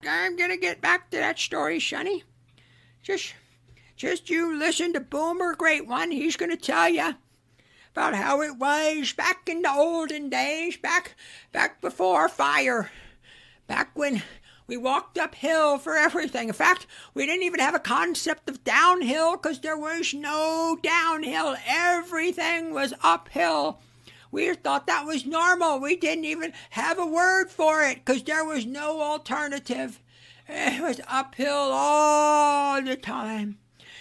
I'm gonna get back to that story, Sonny. Just, just you listen to Boomer Great One. He's gonna tell you about how it was back in the olden days, back before fire, back when we walked uphill for everything. In fact, we didn't even have a concept of downhill because there was no downhill. Everything was uphill. We thought that was normal. We didn't even have a word for it because there was no alternative. It was uphill all the time.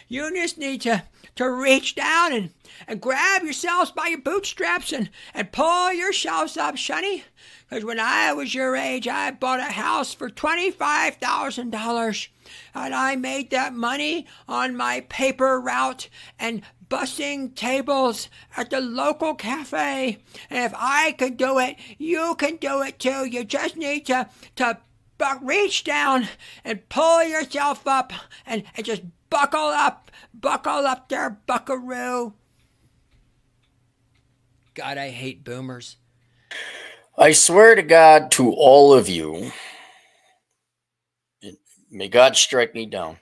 You just need to reach down and grab yourselves by your bootstraps and pull yourselves up, Sonny. Because when I was your age, I bought a house for $25,000. And I made that money on my paper route and bussing tables at the local cafe. And if I could do it, you can do it too. You just need to reach down and pull yourself up and just buckle up there, buckaroo. God, I hate boomers. I swear to God, to all of you, may God strike me down.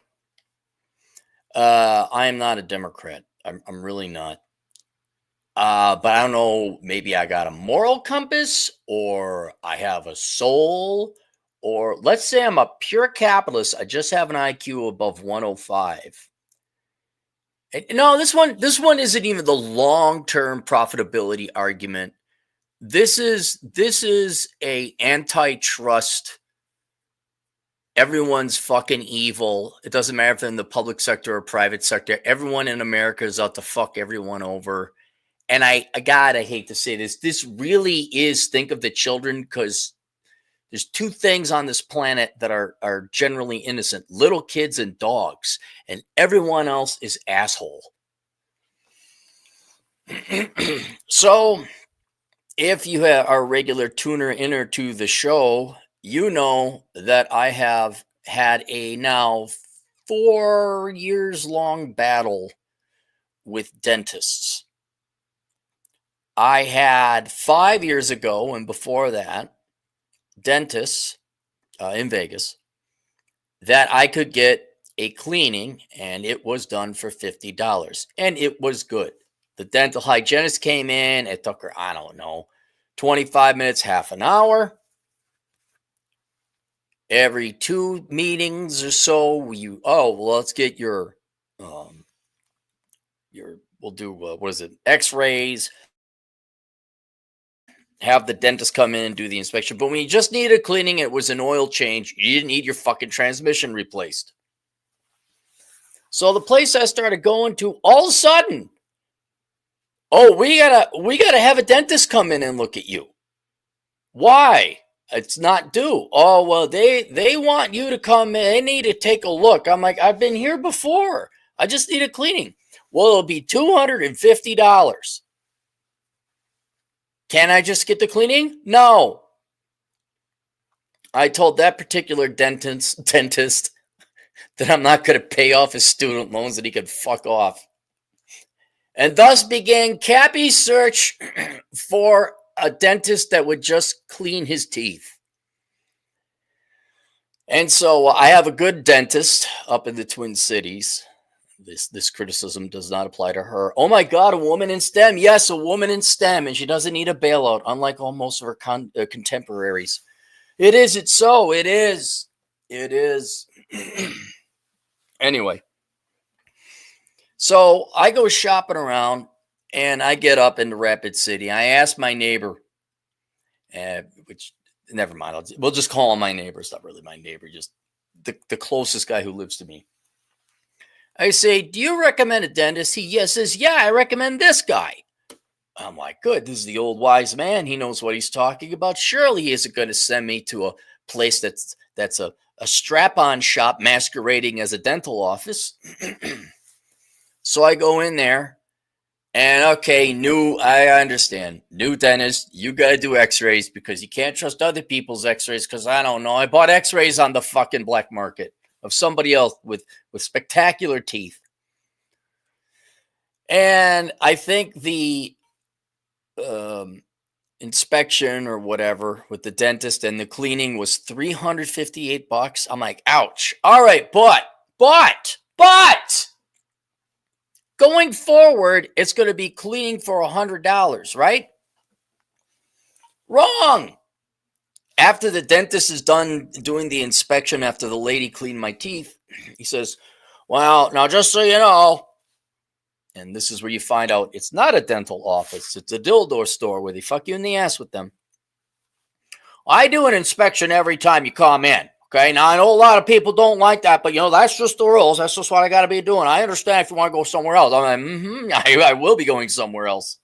I am not a Democrat. I'm really not. But I don't know, maybe I got a moral compass, or I have a soul, or let's say I'm a pure capitalist. I just have an IQ above 105. And no, this one isn't even the long-term profitability argument. This is a antitrust. Everyone's fucking evil. It doesn't matter if they're in the public sector or private sector. Everyone in America is out to fuck everyone over. And I hate to say this. This really is think of the children, because there's two things on this planet that are generally innocent: little kids and dogs, and everyone else is asshole. So if you are a regular tuner inner to the show, you know that I have had a now 4 years long battle with dentists. I had 5 years ago, and before that, dentists in Vegas that I could get a cleaning, and it was done for $50, and it was good. The dental hygienist came in. It took her, I don't know, 25 minutes, half an hour. Every 2 meetings or so, let's get we'll do, what is it, x-rays, have the dentist come in and do the inspection. But when you just needed cleaning, it was an oil change. You didn't need your fucking transmission replaced. So the place I started going to, all of a sudden, we gotta have a dentist come in and look at you. Why? It's not due. Oh, well, they want you to come in. They need to take a look. I'm like, I've been here before. I just need a cleaning. Well, it'll be $250. Can I just get the cleaning? No. I told that particular dentist that I'm not going to pay off his student loans, that he could fuck off. And thus began Cappy's search for a dentist that would just clean his teeth. And so I have a good dentist up in the Twin Cities. This criticism does not apply to her. Oh my God, a woman in STEM. Yes, a woman in STEM, and she doesn't need a bailout, unlike most of her contemporaries. It is. It's so. It is. It is. Anyway, so I go shopping around, and I get up into Rapid City. I ask my neighbor, which, never mind, we'll just call him my neighbor. It's not really my neighbor, just the closest guy who lives to me. I say, do you recommend a dentist? He says, yeah, I recommend this guy. I'm like, good. This is the old wise man. He knows what he's talking about. Surely he isn't going to send me to a place that's a strap-on shop masquerading as a dental office. So I go in there, and I understand. New dentist, you got to do x-rays because you can't trust other people's x-rays, because I don't know. I bought x-rays on the fucking black market of somebody else with spectacular teeth. And I think the inspection or whatever with the dentist, and the cleaning was $358. I'm like, ouch. All right, but going forward, it's going to be cleaning for $100, right? Wrong. After the dentist is done doing the inspection, after the lady cleaned my teeth, he says, well, now just so you know, and this is where you find out it's not a dental office, it's a dildo store where they fuck you in the ass with them. I do an inspection every time you come in. Okay, now I know a lot of people don't like that, but that's just the rules. That's just what I got to be doing. I understand if you want to go somewhere else. I'm like, I will be going somewhere else.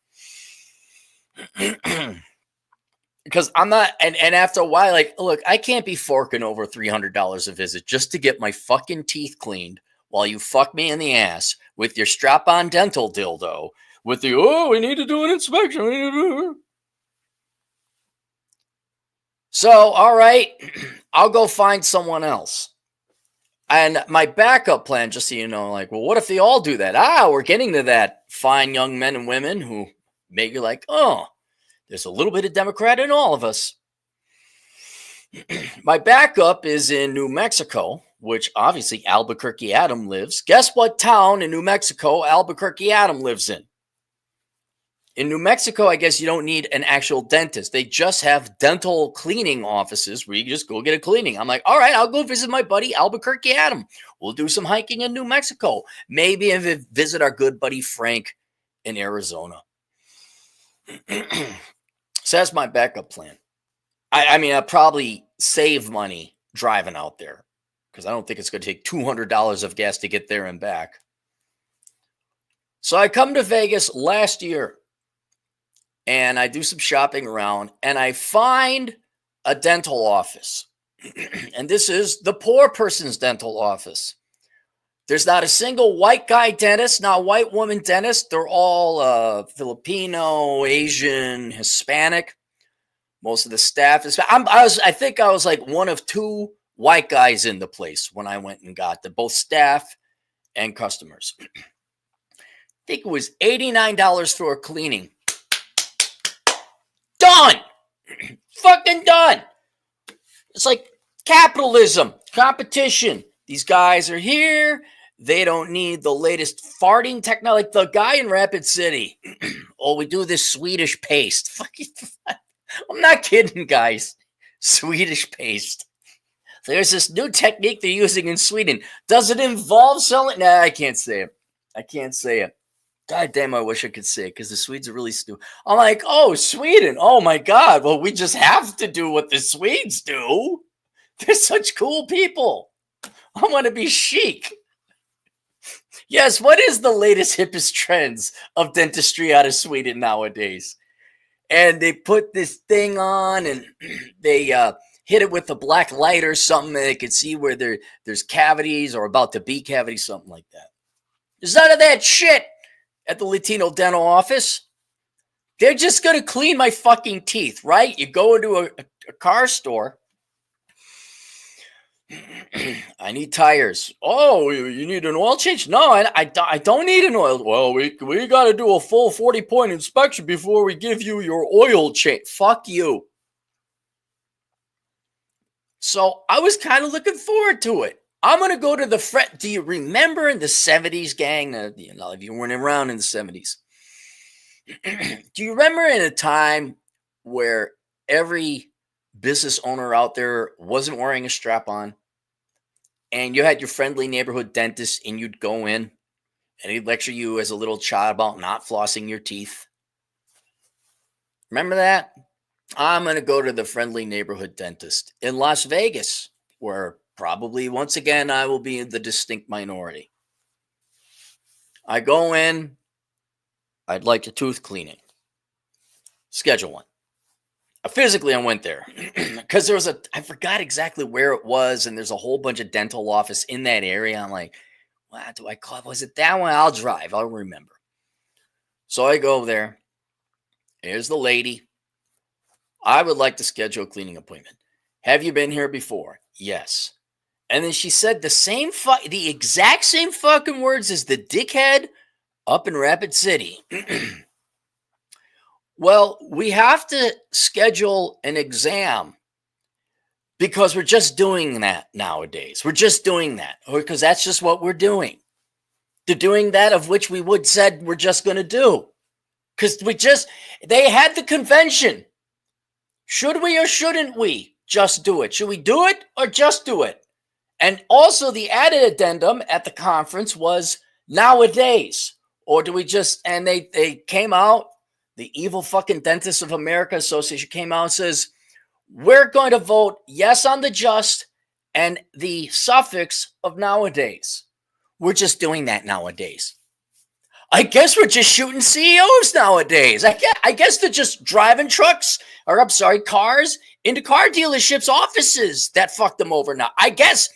Because I'm not, and after a while, like, look, I can't be forking over $300 a visit just to get my fucking teeth cleaned while you fuck me in the ass with your strap-on dental dildo, with the, we need to do an inspection. So, all right, I'll go find someone else. And my backup plan, just so you know, like, well, what if they all do that? We're getting to that. Fine young men and women who make you like, oh, there's a little bit of Democrat in all of us. My backup is in New Mexico, which obviously Albuquerque Adam lives. Guess what town in New Mexico Albuquerque Adam lives in? In New Mexico, I guess you don't need an actual dentist. They just have dental cleaning offices where you just go get a cleaning. I'm like, all right, I'll go visit my buddy Albuquerque Adam. We'll do some hiking in New Mexico. Maybe visit our good buddy Frank in Arizona. So that's my backup plan. I mean, I'll probably save money driving out there because I don't think it's going to take $200 of gas to get there and back. So I come to Vegas last year and I do some shopping around and I find a dental office. And this is the poor person's dental office. There's not a single white guy dentist, not a white woman dentist. They're all Filipino, Asian, Hispanic. Most of the staff is. I think I was like one of two white guys in the place when I went and got both staff and customers. I think it was $89 for a cleaning. Done. Fucking done. It's like capitalism, competition. These guys are here. They don't need the latest farting technology. Like the guy in Rapid City. Oh, we do this Swedish paste. Fucking, I'm not kidding, guys. Swedish paste. There's this new technique they're using in Sweden. Does it involve selling? Nah, I can't say it. I can't say it. God damn, I wish I could say it because the Swedes are really stupid. I'm like, oh, Sweden. Oh, my God. Well, we just have to do what the Swedes do. They're such cool people. I want to be chic. Yes, what is the latest, hippest trends of dentistry out of Sweden nowadays? And they put this thing on and they hit it with a black light or something and they could see where there's cavities or about to be cavities, something like that. There's none of that shit at the Latino dental office. They're just going to clean my fucking teeth, right? You go into a car store. I need tires. Oh, you need an oil change? No, I don't need an oil. Well, we got to do a full 40-point inspection before we give you your oil change. Fuck you. So I was kind of looking forward to it. I'm going to go to the fret. Do you remember in the 70s, gang? If you weren't around in the 70s. Do you remember in a time where every business owner out there wasn't wearing a strap-on? And you had your friendly neighborhood dentist and you'd go in and he'd lecture you as a little child about not flossing your teeth. Remember that? I'm going to go to the friendly neighborhood dentist in Las Vegas, where probably once again I will be in the distinct minority. I go in. I'd like a tooth cleaning. Schedule one. Physically, I went there because there was I forgot exactly where it was, and there's a whole bunch of dental office in that area. I'm like, what do I call it? Was it that one? I'll drive. I'll remember. So I go there. Here's the lady. I would like to schedule a cleaning appointment. Have you been here before? Yes. And then she said the exact same fucking words as the dickhead up in Rapid City. Well, we have to schedule an exam because we're just doing that nowadays. We're just doing that because that's just what we're doing. They're doing that of which we would said we're just going to do. Because they had the convention. Should we or shouldn't we just do it? Should we do it or just do it? And also the added addendum at the conference was nowadays. Or do we just, and they came out, the evil fucking Dentists of America Association came out and says, we're going to vote yes on the just and the suffix of nowadays. We're just doing that nowadays. I guess we're just shooting CEOs nowadays. I guess they're just driving cars into car dealerships' offices that fucked them over now. I guess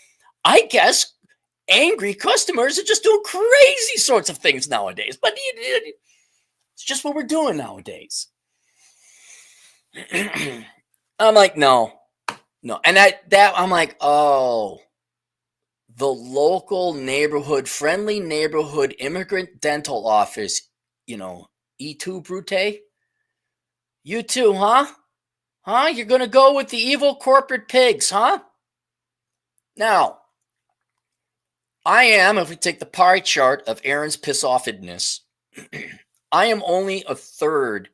angry customers are just doing crazy sorts of things nowadays. But it's just what we're doing nowadays. I'm like, no. And that I'm like, oh, the local friendly neighborhood immigrant dental office, E2 Brute. You too, huh? Huh? You're going to go with the evil corporate pigs, huh? Now, I am, if we take the pie chart of Aaron's piss-offedness, I am only a third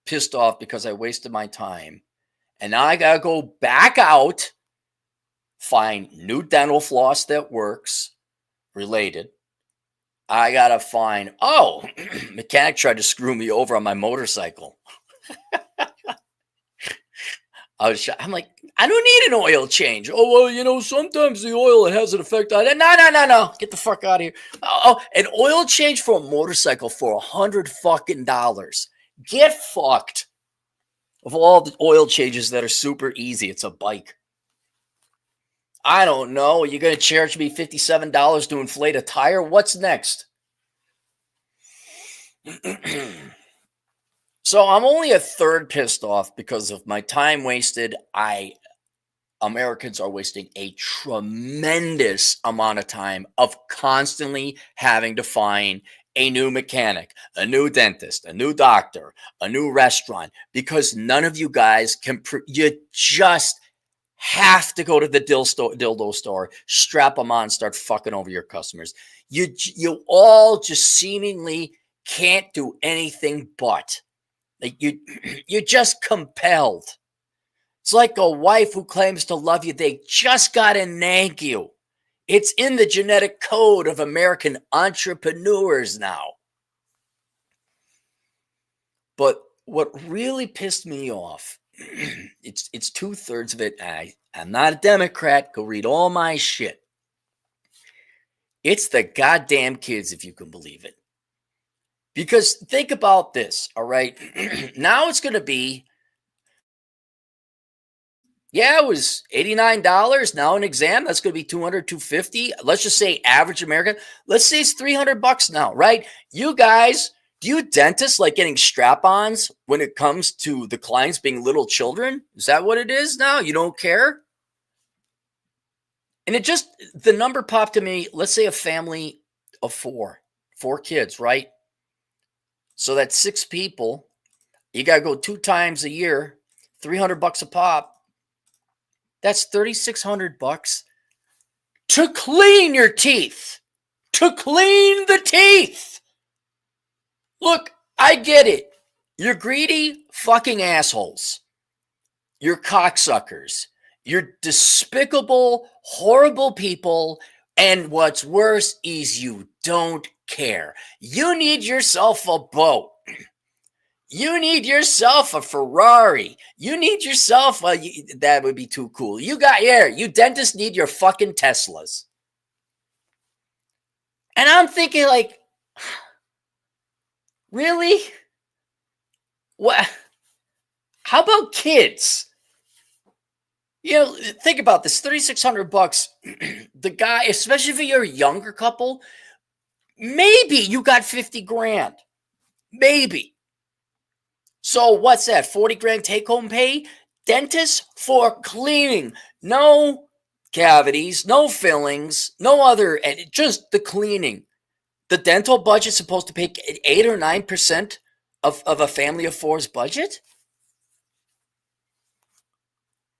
pissed off because I wasted my time. And now I got to go back out, find new dental floss that works, related. I got to find, mechanic tried to screw me over on my motorcycle. I'm like, I don't need an oil change. Oh, well, sometimes the oil, it has an effect on it. No. Get the fuck out of here. Oh, an oil change for a motorcycle for $100 fucking dollars. Get fucked. Of all the oil changes that are super easy, it's a bike. I don't know. You're going to charge me $57 to inflate a tire? What's next? So I'm only a third pissed off because of my time wasted. Americans are wasting a tremendous amount of time of constantly having to find a new mechanic, a new dentist, a new doctor, a new restaurant, because none of you guys can, you just have to go to the dildo store, strap them on, start fucking over your customers. You all just seemingly can't do anything but. Like you're just compelled. It's like a wife who claims to love you. They just got to nag you. It's in the genetic code of American entrepreneurs now. But what really pissed me off, it's 2/3 of it. I'm not a Democrat. Go read all my shit. It's the goddamn kids, if you can believe it. Because think about this, all right? Now it's going to be, it was $89. Now an exam, that's going to be $200, $250. Let's just say average American. Let's say it's $300 now, right? You guys, do you dentists like getting strap-ons when it comes to the clients being little children? Is that what it is now? You don't care? And the number popped to me. Let's say a family of four kids, right? So that's 6 people. You got to go 2 times a year, $300 a pop. That's $3,600 to clean your teeth. To clean the teeth. Look, I get it. You're greedy fucking assholes. You're cocksuckers. You're despicable, horrible people. And what's worse is you don't care. You need yourself a boat. You need yourself a Ferrari. You need yourself that would be too cool. You dentists need your fucking Teslas. And I'm thinking like, really? What? How about kids? Think about this, $3,600. The guy, especially if you're a younger couple, maybe you got 50 grand. Maybe. So what's that? 40 grand take home pay? Dentists for cleaning. No cavities, no fillings, no other, just the cleaning. The dental budget's supposed to pay 8 or 9% of a family of four's budget?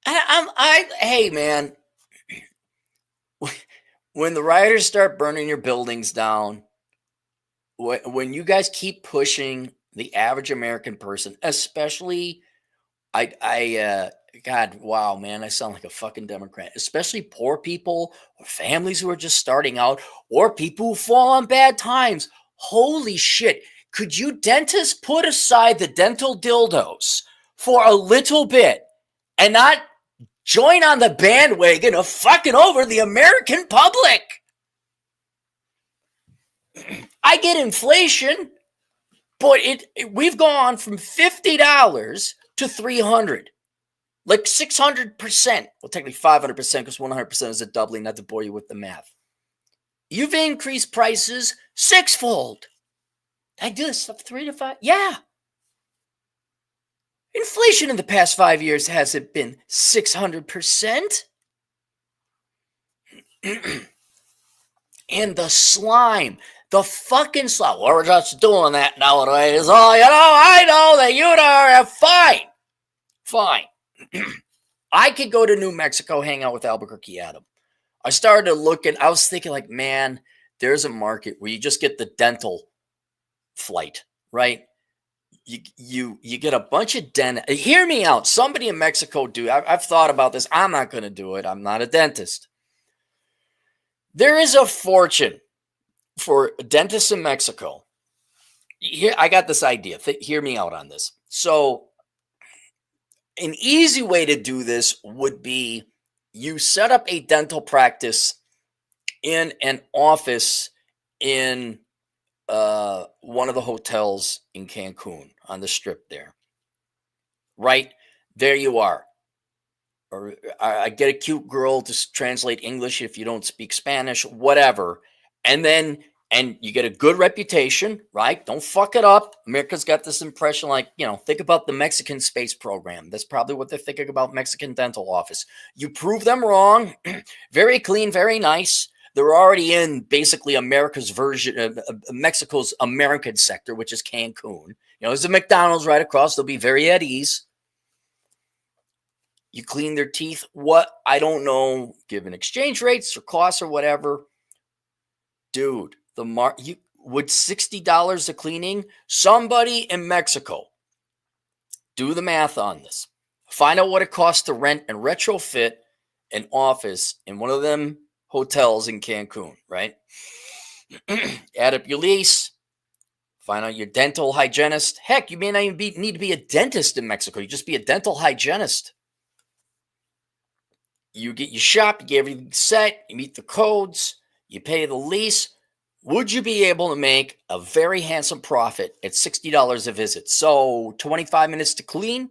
Hey man, when the rioters start burning your buildings down, when you guys keep pushing the average American person, especially God, wow, man, I sound like a fucking Democrat. Especially poor people or families who are just starting out or people who fall on bad times. Holy shit. Could you dentists put aside the dental dildos for a little bit and not join on the bandwagon of fucking over the American public? I get inflation, but we've gone from $50 to $300. Like 600%. Well, technically 500% because 100% is a doubling, not to bore you with the math. You've increased prices sixfold. I do this stuff 3 to 5. Yeah. Inflation in the past 5 years hasn't been 600%. And the slime, the fucking slime. We're just doing that nowadays. Oh, I know that you are fine. Fine. I could go to New Mexico, hang out with Albuquerque Adam. I started looking, I was thinking like, man, there's a market where you just get the dental flight, right? You get a bunch of dentists. Hear me out. Somebody in Mexico do. I've thought about this. I'm not going to do it. I'm not a dentist. There is a fortune for dentists in Mexico. Here, I got this idea. Hear me out on this. So an easy way to do this would be you set up a dental practice in an office in one of the hotels in Cancun on the strip there. Right? There you are. Or I get a cute girl to translate English if you don't speak Spanish, whatever. And you get a good reputation, right? Don't fuck it up. America's got this impression like, think about the Mexican space program. That's probably what they're thinking about Mexican dental office. You prove them wrong. Very clean, very nice. They're already in basically America's version of Mexico's American sector, which is Cancun. There's a McDonald's right across. They'll be very at ease. You clean their teeth. What? I don't know, given exchange rates or costs or whatever. Dude, would $60 a cleaning? Somebody in Mexico, do the math on this. Find out what it costs to rent and retrofit an office in one of them hotels in Cancun, right? Add up your lease. Find out your dental hygienist. Heck, you may not even need to be a dentist in Mexico. You just be a dental hygienist. You get your shop, you get everything set, you meet the codes, you pay the lease. Would you be able to make a very handsome profit at $60 a visit? So 25 minutes to clean.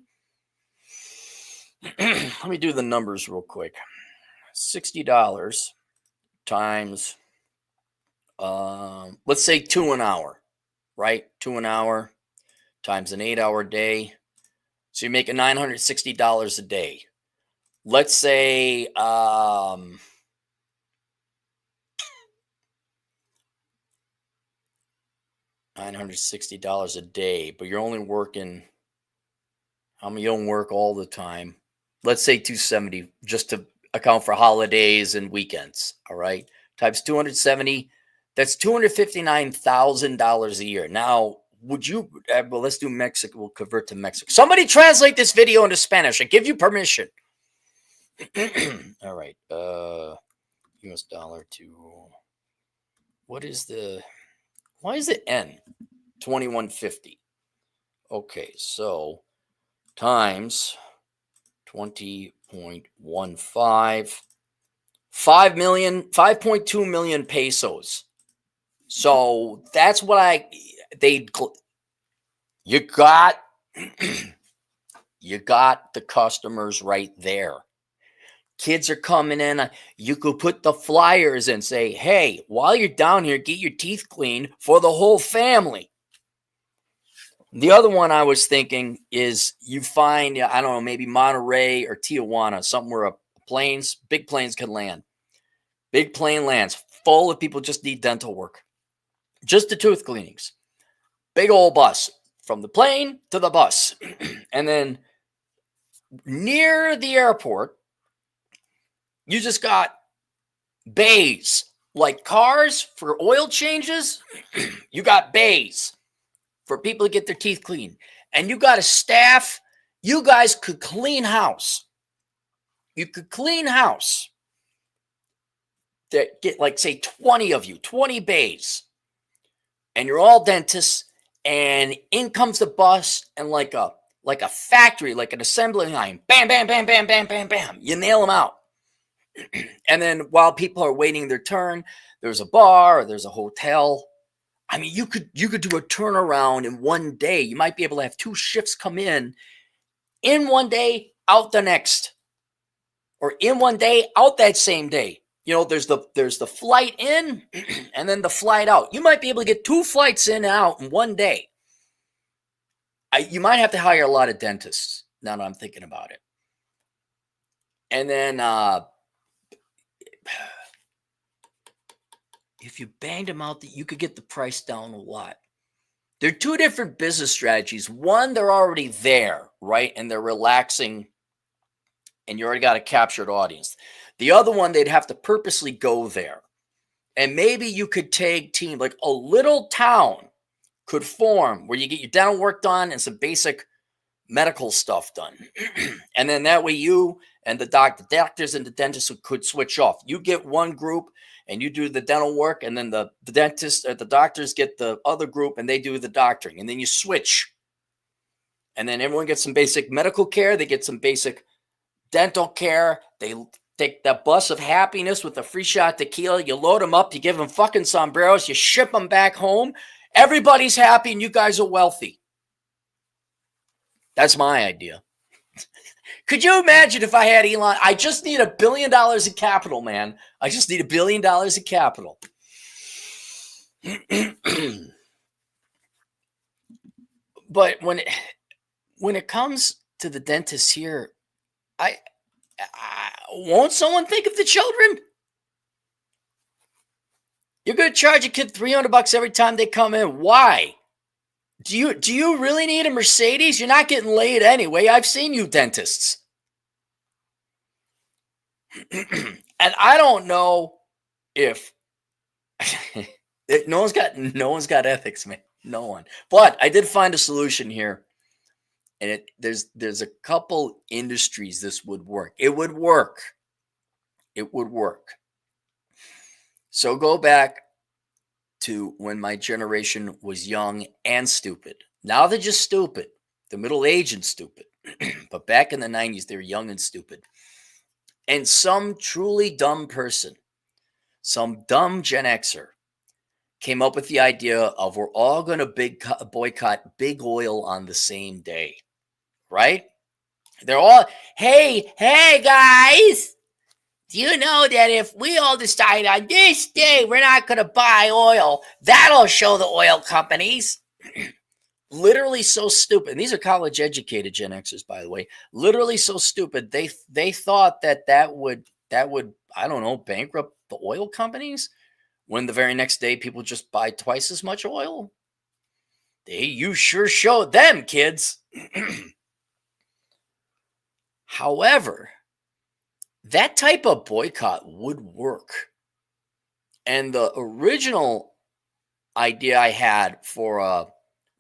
Let me do the numbers real quick. $60 times, let's say 2 an hour, right? 2 an hour times an 8-hour day. So you're making $960 a day. Let's say $960 a day, but you're only working, you don't work all the time. Let's say $270 just to account for holidays and weekends. All right. Times 270, that's $259,000 a year. Now, would you, well, let's do Mexico. We'll convert to Mexico. Somebody translate this video into Spanish. I give you permission. All right. US dollar to, why is the N? 2150. Okay, so times 20.15, 5.2 million pesos. So that's what you got the customers right there. Kids are coming in. You could put the flyers and say, hey, while you're down here, get your teeth cleaned for the whole family. The other one I was thinking is you find, I don't know, maybe Monterey or Tijuana, somewhere big planes can land. Big plane lands full of people just need dental work. Just the tooth cleanings. Big old bus, from the plane to the bus. And then near the airport, you just got bays, like cars for oil changes. You got bays for people to get their teeth cleaned. And you got a staff. You guys could clean house. You could clean house. That get like, say, 20 of you, 20 bays. And you're all dentists. And in comes the bus, and like a factory, like an assembly line. Bam, bam, bam, bam, bam, bam, bam. You nail them out. And then while people are waiting their turn, there's a bar or there's a hotel. I mean, you could do a turnaround in one day. You might be able to have 2 shifts come in one day, out the next, or in one day, out that same day. You know, there's the flight in and then the flight out. You might be able to get 2 flights in and out in one day. You might have to hire a lot of dentists, now that I'm thinking about it. And then if you banged them out, you could get the price down a lot. There are 2 different business strategies. One, they're already there, right? And they're relaxing, and you already got a captured audience. The other one, they'd have to purposely go there. And maybe you could tag team, like a little town could form where you get your dental work done and some basic medical stuff done. And then that way you and the doctors and the dentists could switch off. You get one group and you do the dental work, and then the dentists or the doctors get the other group and they do the doctoring. And then you switch. And then everyone gets some basic medical care. They get some basic dental care. They take that bus of happiness with a free shot of tequila. You load them up. You give them fucking sombreros. You ship them back home. Everybody's happy and you guys are wealthy. That's my idea. Could you imagine if I had Elon? I just need $1 billion in capital, man. I just need $1 billion in capital. But when it comes to the dentists here, I won't someone think of the children? You're going to charge a kid $300 every time they come in. Why? Do you really need a Mercedes? You're not getting laid anyway. I've seen you dentists. And I don't know if no one's got ethics, man. No one. But I did find a solution here. And there's a couple industries this would work. It would work. It would work. So go back to when my generation was young and stupid. Now they're just stupid. They're middle-aged and stupid. But back in the 90s, they were young and stupid. And some truly dumb person, some dumb Gen Xer, came up with the idea of we're all going to boycott big oil on the same day. Right? They're all, hey guys, do you know that if we all decide on this day we're not going to buy oil, that'll show the oil companies? Literally so stupid. And these are college educated Gen Xers, by the way. Literally so stupid. They thought that would, I don't know, bankrupt the oil companies when the very next day people just buy twice as much oil. You sure showed them, kids. However, that type of boycott would work. And the original idea I had for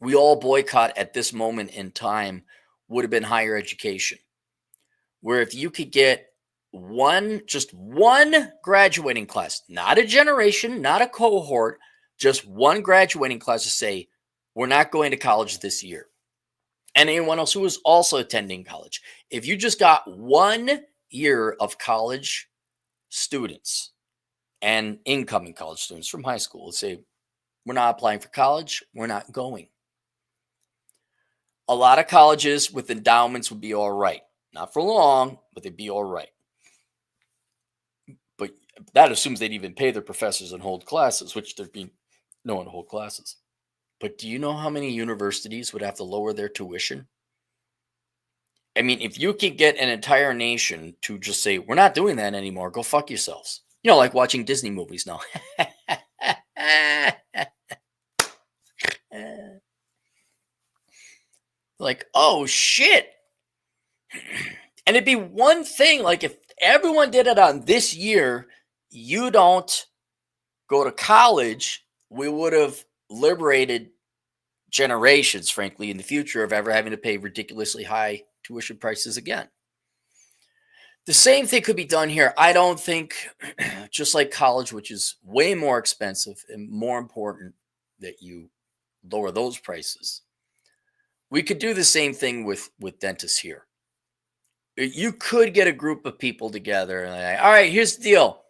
we all boycott at this moment in time would have been higher education. Where if you could get just one graduating class, not a generation, not a cohort, just one graduating class to say, we're not going to college this year. And anyone else who is also attending college. If you just got 1 year of college students and incoming college students from high school, let's say, we're not applying for college, we're not going. A lot of colleges with endowments would be all right. Not for long, but they'd be all right. But that assumes they'd even pay their professors and hold classes, which there'd be no one to hold classes. But do you know how many universities would have to lower their tuition? I mean, if you could get an entire nation to just say, we're not doing that anymore, go fuck yourselves. You know, like watching Disney movies now. Like, oh shit. And it'd be one thing, like if everyone did it on this year, you don't go to college, we would have liberated generations, frankly, in the future of ever having to pay ridiculously high tuition prices again. The same thing could be done here. I don't think, just like college, which is way more expensive and more important that you lower those prices, we could do the same thing with dentists here. You could get a group of people together and like, all right, here's the deal.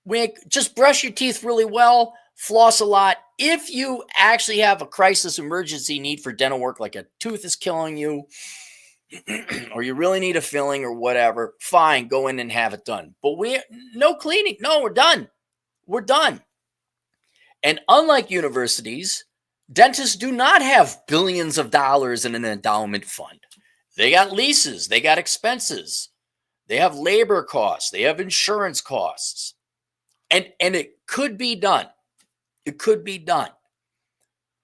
We just brush your teeth really well, floss a lot. If you actually have a crisis emergency need for dental work, like a tooth is killing you, or you really need a filling or whatever, fine, go in and have it done. But no cleaning. No, we're done. We're done. And unlike universities, dentists do not have billions of dollars in an endowment fund. They got leases, they got expenses, they have labor costs, they have insurance costs. And it could be done. It could be done.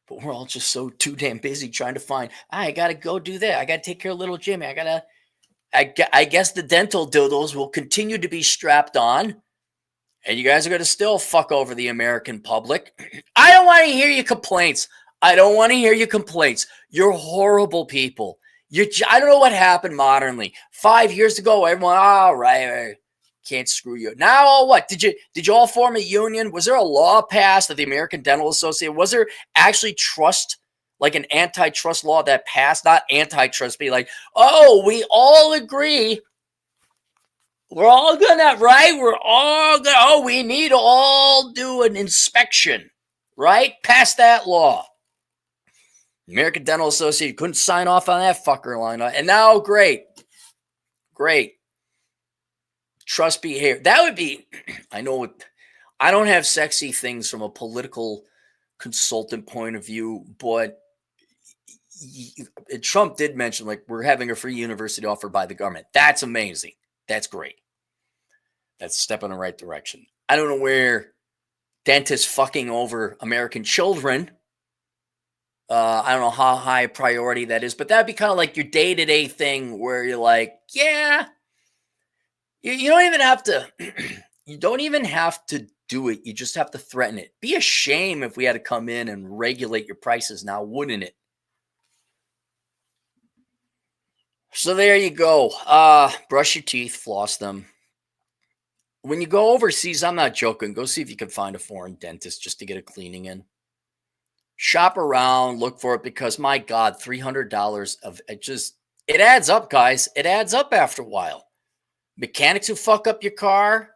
But we're all just so too damn busy trying to find, I got to go do that. I got to take care of little Jimmy. I guess the dental dildos will continue to be strapped on. And you guys are going to still fuck over the American public. I don't want to hear your complaints. I don't want to hear your complaints. You're horrible people. I don't know what happened modernly. 5 years ago, everyone, all right, can't screw you. Now, what? Did you all form a union? Was there a law passed at the American Dental Association? Was there actually trust, like an antitrust law that passed? Not antitrust, be like, oh, we all agree. We're all gonna, right? We're all gonna, oh, we need to all do an inspection, right? Pass that law. American Dental Association couldn't sign off on that fucker line. And now, great. Trust behavior. That would be, I know I don't have sexy things from a political consultant point of view, but Trump did mention, like, we're having a free university offered by the government. That's amazing. That's great. That's a step in the right direction. I don't know where dentists fucking over American children. I don't know how high a priority that is, but that'd be kind of like your day-to-day thing where you're like, yeah, you don't even have to, you don't even have to do it. You just have to threaten it. Be a shame if we had to come in and regulate your prices now, wouldn't it? So there you go. Brush your teeth, floss them. When you go overseas, I'm not joking. Go see if you can find a foreign dentist just to get a cleaning in. Shop around, look for it, because my God, $300 of it adds up, guys. It adds up after a while. Mechanics who fuck up your car,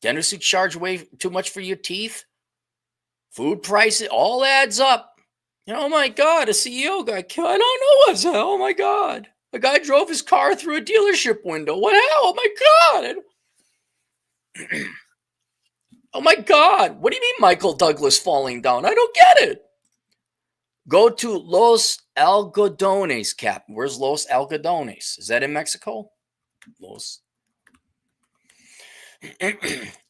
dentists who charge way too much for your teeth, food prices, all adds up. Oh my God, a CEO guy, I don't know what's that. Oh my God. A guy drove his car through a dealership window. What hell? Oh my God. Oh my God. What do you mean Michael Douglas falling down? I don't get it. Go to Los Algodones, Cap. Where's Los Algodones? Is that in Mexico? Los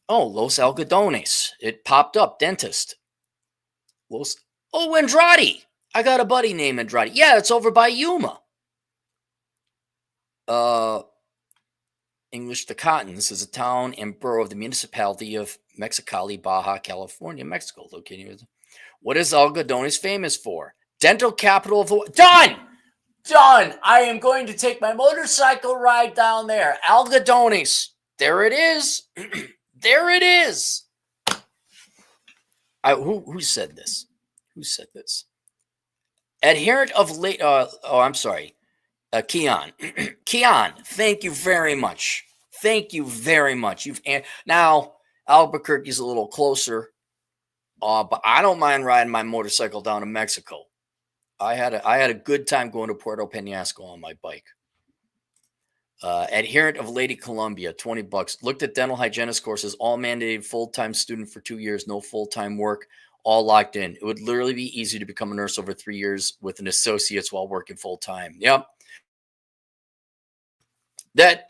Algodones. It popped up. Dentist. Andrade. I got a buddy named Andrade. Yeah, it's over by Yuma. English the Cottons is a town and borough of the municipality of Mexicali, Baja California, Mexico. Located. What is Algodones famous for? Dental capital of the world. Done. I am going to take my motorcycle ride down there. Algodones. There it is. There it is. Who said this? Who said this? Adherent of late. I'm sorry. Keon. Keon, thank you very much. Thank you very much. Now Albuquerque's a little closer, but I don't mind riding my motorcycle down to Mexico. I had a good time going to Puerto Penasco on my bike. Adherent of Lady Columbia, $20. Looked at dental hygienist courses, all mandated full-time student for 2 years, no full-time work, all locked in. It would literally be easy to become a nurse over 3 years with an associate's while working full-time. Yep. That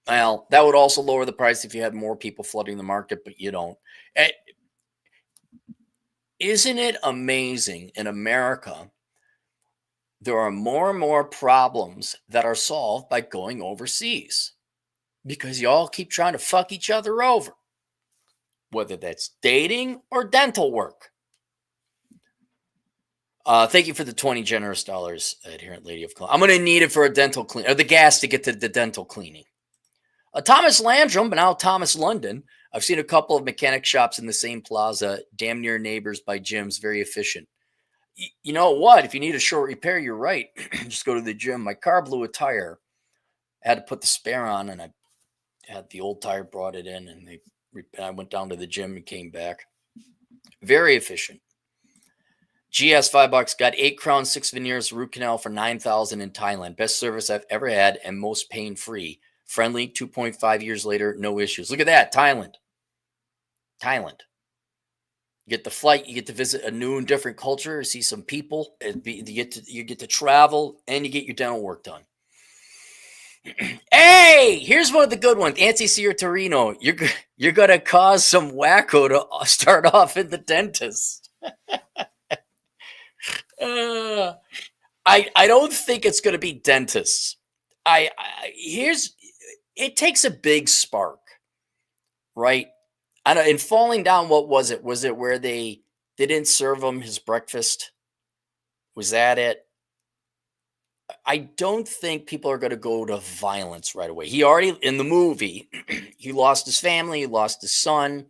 would also lower the price if you had more people flooding the market, but you don't. Isn't it amazing in America there are more and more problems that are solved by going overseas because y'all keep trying to fuck each other over, whether that's dating or dental work. Thank you for the 20 generous dollars, adherent lady of Cologne. I'm going to need it for a dental clean, or the gas to get to the dental cleaning. Thomas Landrum, but now Thomas London. I've seen a couple of mechanic shops in the same plaza, damn near neighbors by gyms, very efficient. You know what? If you need a short repair, you're right. Just go to the gym. My car blew a tire. I had to put the spare on, and I had the old tire, brought it in, and I went down to the gym and came back. Very efficient. GS $5, got 8 crowns, 6 veneers, root canal for $9,000 in Thailand. Best service I've ever had and most pain-free. Friendly, 2.5 years later, no issues. Look at that, Thailand. You get the flight, you get to visit a new and different culture, see some people, you get to travel, and you get your dental work done. Hey, here's one of the good ones. Anti-Seer Torino. You're gonna cause some wacko to start off in the dentist. I don't think it's gonna be dentists. It takes a big spark, right? In Falling Down, what was it? Was it where they didn't serve him his breakfast? Was that it? I don't think people are going to go to violence right away. He already, in the movie, he lost his family, he lost his son,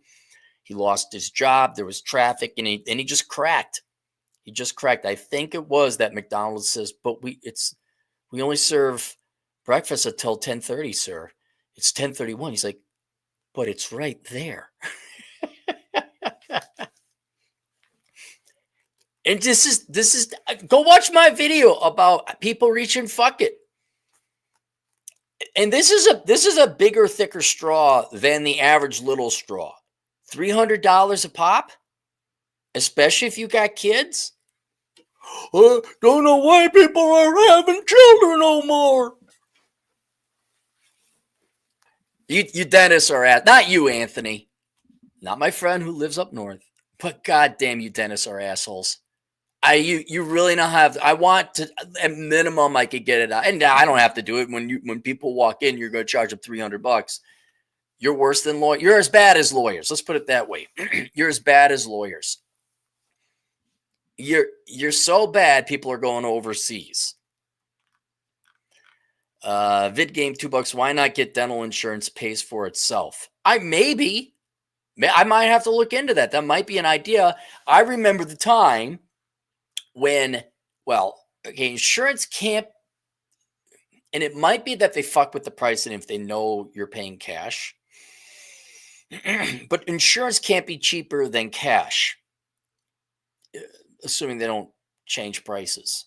he lost his job, there was traffic, and he just cracked. He just cracked. I think it was that McDonald's says, but we only serve breakfast until 10:30, sir. It's 10:31. He's like, but it's right there. And this is go watch my video about people reaching fuck it. And this is a bigger, thicker straw than the average little straw. $300 a pop, especially if you got kids. Don't know why people aren't having children no more. You dentists are not you, Anthony, not my friend who lives up north, but goddamn, you dentists are assholes. You really don't have. I want to, at minimum, I could get it out, and I don't have to do it. When people walk in, you're going to charge them $300. You're worse than lawyers. You're as bad as lawyers. Let's put it that way. You're as bad as lawyers. You're so bad. People are going overseas. Vid game $2. Why not get dental insurance? Pays for itself. I might have to look into that. That might be an idea. I remember the time when, insurance can't, and it might be that they fuck with the pricing if they know you're paying cash, but insurance can't be cheaper than cash, assuming they don't change prices.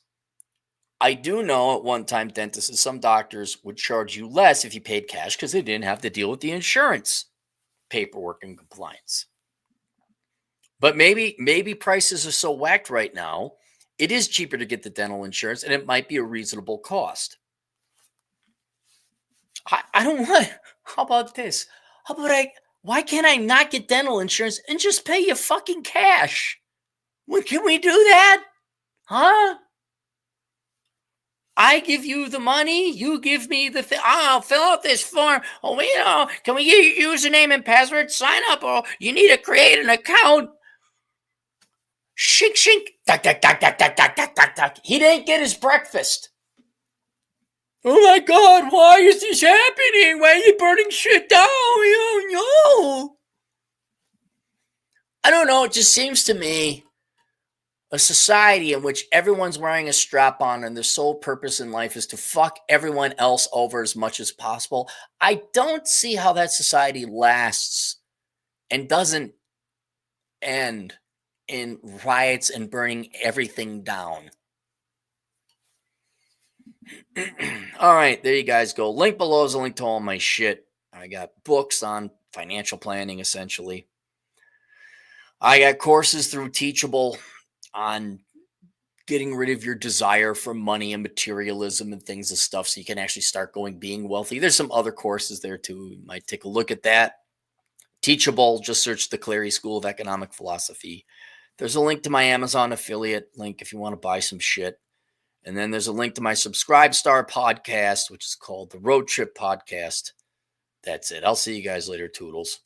I do know at one time dentists and some doctors would charge you less if you paid cash because they didn't have to deal with the insurance paperwork and compliance. But maybe prices are so whacked right now, it is cheaper to get the dental insurance, and it might be a reasonable cost. I don't want. How about this? Why can't I not get dental insurance and just pay you fucking cash? Can we do that? Huh? I give you the money, you give me the thing. I'll fill out this form. Oh, can we get your username and password? Sign up, or you need to create an account. Shink, shink. Duck, duck, duck, duck, duck, duck, duck, duck, duck. He didn't get his breakfast. Oh my God, why is this happening? Why are you burning shit down? No. I don't know. It just seems to me a society in which everyone's wearing a strap on and their sole purpose in life is to fuck everyone else over as much as possible. I don't see how that society lasts and doesn't end in riots and burning everything down. All right, there you guys go. Link below is a link to all my shit. I got books on financial planning, essentially. I got courses through Teachable on getting rid of your desire for money and materialism and things and stuff so you can actually start being wealthy. There's some other courses there too. You might take a look at that. Teachable, just search the Clary School of Economic Philosophy. There's a link to my Amazon affiliate link if you want to buy some shit. And then there's a link to my Subscribe Star podcast, which is called the Road Trip Podcast. That's it. I'll see you guys later. Toodles.